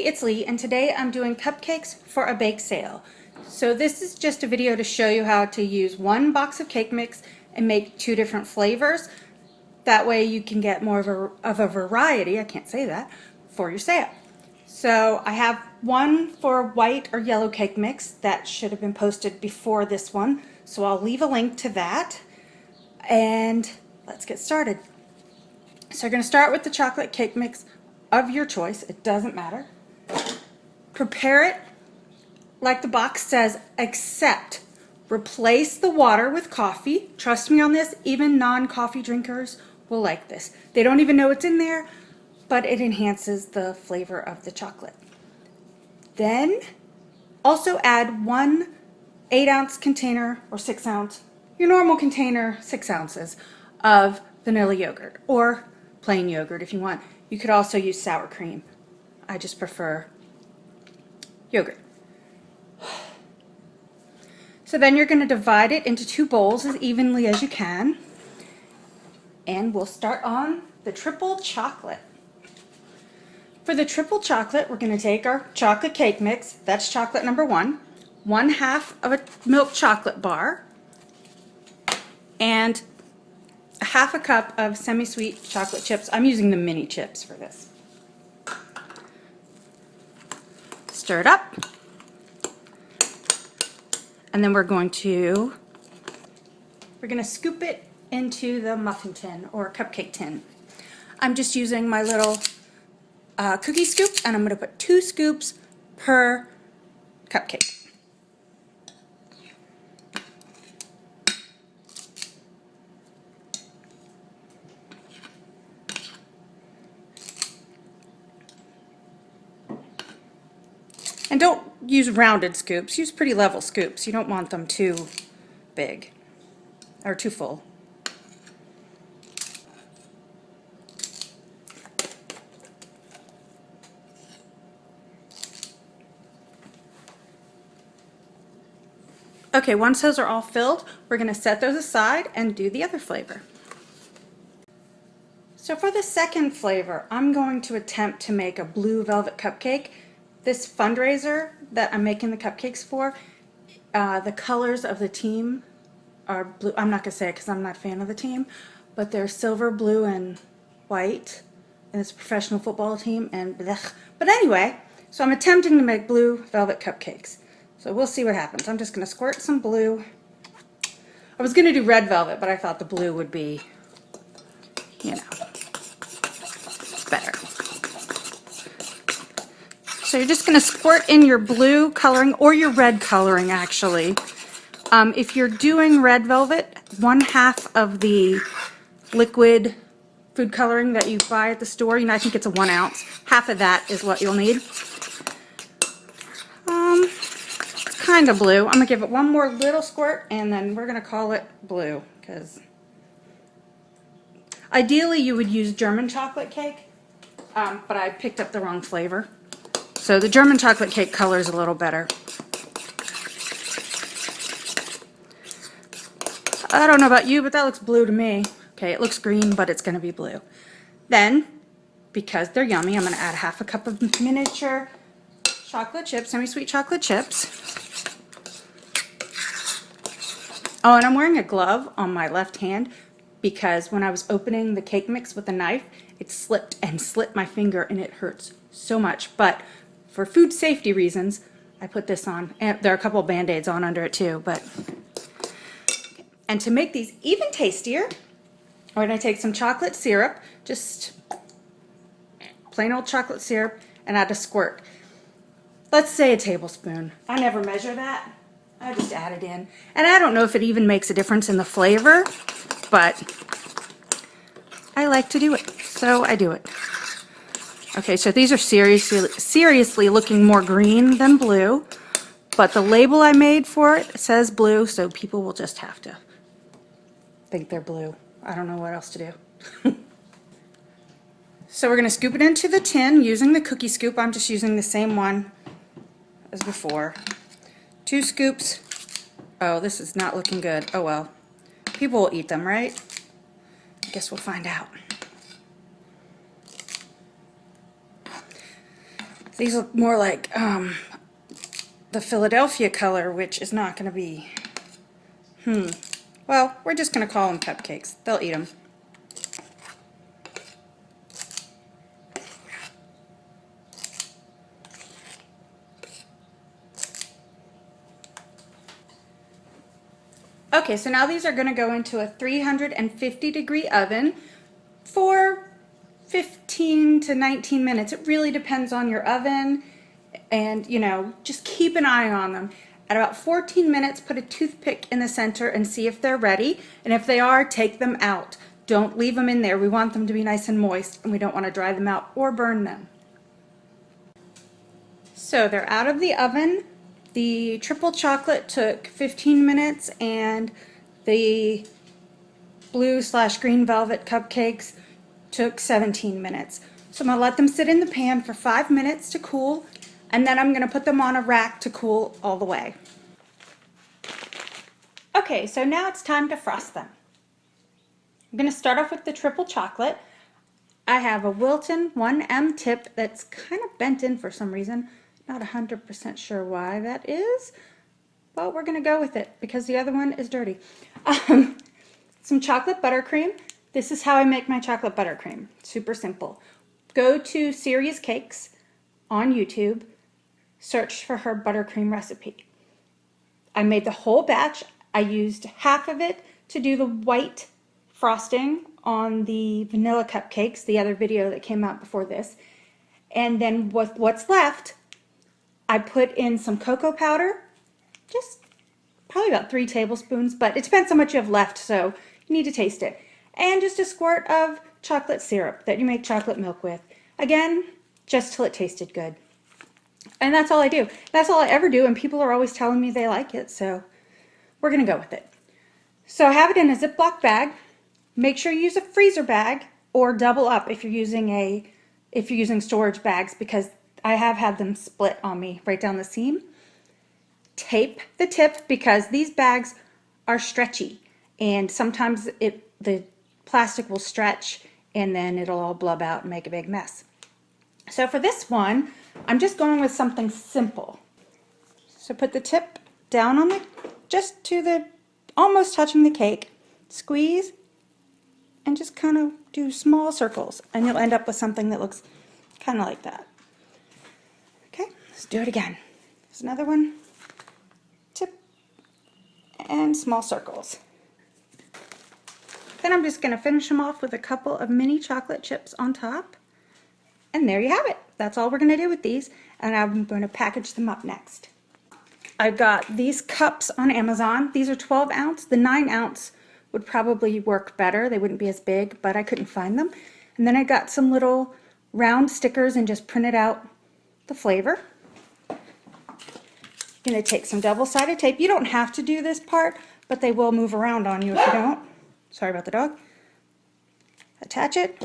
Hey, it's Lee, and today I'm doing cupcakes for a bake sale. So this is just a video to show you how to use one box of cake mix and make two different flavors. That way you can get more of a variety, I can't say that, for your sale. So I have one for white or yellow cake mix that should have been posted before this one. So I'll leave a link to that, and let's get started. So you're going to start with the chocolate cake mix of your choice. It doesn't matter. Prepare it like the box says, except replace the water with coffee. Trust me on this, even non-coffee drinkers will like this. They don't even know it's in there, but it enhances the flavor of the chocolate. Then also add 1 8-ounce container or 6-ounce, your normal container, 6 ounces of vanilla yogurt or plain yogurt if you want. You could also use sour cream. I just prefer yogurt. So then you're going to divide it into 2 bowls as evenly as you can. And we'll start on the triple chocolate. For the triple chocolate, we're going to take our chocolate cake mix, that's chocolate number 1, 1/2 of a milk chocolate bar, and 1/2 cup of semi-sweet chocolate chips. I'm using the mini chips for this. Stir it up. And then we're going to scoop it into the muffin tin or cupcake tin. I'm just using my little cookie scoop, and I'm going to put 2 scoops per cupcake. And don't use rounded scoops, use pretty level scoops. You don't want them too big or too full. Okay, once those are all filled, we're going to set those aside and do the other flavor. So for the second flavor, I'm going to attempt to make a blue velvet cupcake. This fundraiser that I'm making the cupcakes for, the colors of the team are blue. I'm not going to say it because I'm not a fan of the team, but they're silver, blue, and white, and it's a professional football team, and blech. But anyway, so I'm attempting to make blue velvet cupcakes. So we'll see what happens. I'm just going to squirt some blue. I was going to do red velvet, but I thought the blue would be, you know, better. So you're just going to squirt in your blue coloring or your red coloring, actually. If you're doing red velvet, 1/2 of the liquid food coloring that you buy at the store, you know, I think it's a 1 ounce. Half of that is what you'll need. It's kind of blue. I'm going to give it one more little squirt, and then we're going to call it blue, because ideally you would use German chocolate cake, but I picked up the wrong flavor. So the German chocolate cake color is a little better. I don't know about you, but that looks blue to me. Okay, it looks green, but it's going to be blue. Then, because they're yummy, I'm going to add 1/2 cup of miniature chocolate chips, semi-sweet chocolate chips. Oh, and I'm wearing a glove on my left hand because when I was opening the cake mix with a knife, it slipped and slit my finger, and it hurts so much. But for food safety reasons, I put this on. And there are a couple of Band-Aids on under it too. And to make these even tastier, we're going to take some chocolate syrup, just plain old chocolate syrup, and add a squirt. Let's say a tablespoon. I never measure that. I just add it in. And I don't know if it even makes a difference in the flavor, but I like to do it, so I do it. Okay, so these are seriously looking more green than blue, but the label I made for it says blue, so people will just have to think they're blue. I don't know what else to do. So we're going to scoop it into the tin using the cookie scoop. I'm just using the same one as before. 2 scoops. Oh, this is not looking good. Oh well. People will eat them, right? I guess we'll find out. These look more like the Philadelphia color, which is not going to be, well, we're just going to call them cupcakes. They'll eat them. Okay, so now these are going to go into a 350-degree oven for 15 to 19 minutes. It really depends on your oven, and you know, just keep an eye on them. At about 14 minutes, put a toothpick in the center and see if they're ready, and if they are, take them out. Don't leave them in there. We want them to be nice and moist, and we don't want to dry them out or burn them. So they're out of the oven. The triple chocolate took 15 minutes, and the blue/green velvet cupcakes took 17 minutes. So I'm going to let them sit in the pan for 5 minutes to cool, and then I'm going to put them on a rack to cool all the way. Okay, so now it's time to frost them. I'm going to start off with the triple chocolate. I have a Wilton 1M tip that's kind of bent in for some reason. Not 100% sure why that is, but we're going to go with it because the other one is dirty. Some chocolate buttercream. This is how I make my chocolate buttercream. Super simple. Go to Serious Cakes on YouTube, search for her buttercream recipe. I made the whole batch. I used half of it to do the white frosting on the vanilla cupcakes, the other video that came out before this. And then with what's left, I put in some cocoa powder, just probably about 3 tablespoons, but it depends how much you have left, so you need to taste it. And just a squirt of chocolate syrup that you make chocolate milk with. Again, just till it tasted good. And that's all I do. That's all I ever do, and people are always telling me they like it, so we're going to go with it. So have it in a Ziploc bag. Make sure you use a freezer bag or double up if you're using storage bags, because I have had them split on me right down the seam. Tape the tip because these bags are stretchy, and sometimes the plastic will stretch and then it'll all blub out and make a big mess. So for this one, I'm just going with something simple. So put the tip down on just to the, almost touching the cake. Squeeze and just kind of do small circles, and you'll end up with something that looks kind of like that. Okay, let's do it again. There's another one. Tip and small circles. Then I'm just going to finish them off with a couple of mini chocolate chips on top. And there you have it. That's all we're going to do with these. And I'm going to package them up next. I got these cups on Amazon. These are 12 ounce. The 9 ounce would probably work better. They wouldn't be as big, but I couldn't find them. And then I got some little round stickers and just printed out the flavor. I'm going to take some double-sided tape. You don't have to do this part, but they will move around on you if you don't. Sorry about the dog. Attach it,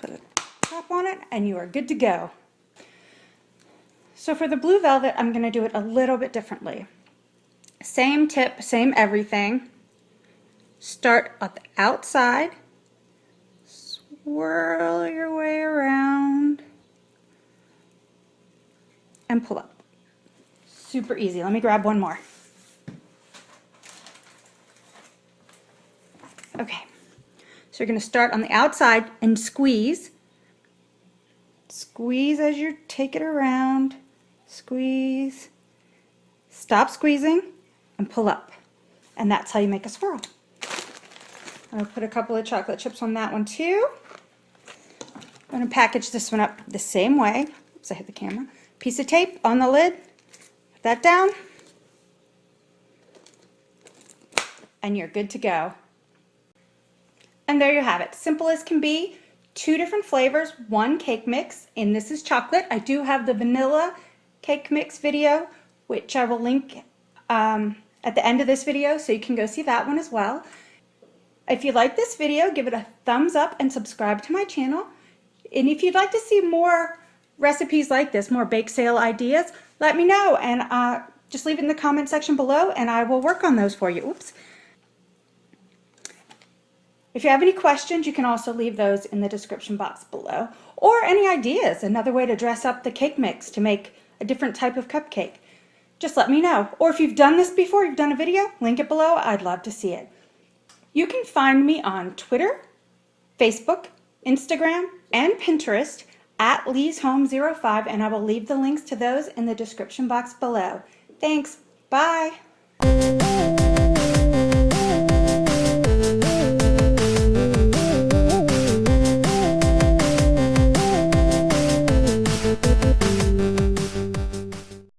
put a top on it, and you are good to go. So for the blue velvet, I'm going to do it a little bit differently. Same tip, same everything. Start at the outside, swirl your way around, and pull up. Super easy. Let me grab one more. Okay, so you're going to start on the outside and squeeze. Squeeze as you take it around. Squeeze. Stop squeezing and pull up. And that's how you make a swirl. I'll put a couple of chocolate chips on that one too. I'm going to package this one up the same way. Oops, I hit the camera. Piece of tape on the lid. Put that down. And you're good to go. And there you have it. Simple as can be. 2 different flavors, 1 cake mix, and this is chocolate. I do have the vanilla cake mix video, which I will link at the end of this video, so you can go see that one as well. If you like this video, give it a thumbs up and subscribe to my channel. And if you'd like to see more recipes like this, more bake sale ideas, let me know, and just leave it in the comment section below and I will work on those for you. Oops. If you have any questions, you can also leave those in the description box below, or any ideas, another way to dress up the cake mix to make a different type of cupcake. Just let me know. Or if you've done this before, you've done a video, link it below. I'd love to see it. You can find me on Twitter, Facebook, Instagram, and Pinterest at Lee'sHome05, and I will leave the links to those in the description box below. Thanks. Bye.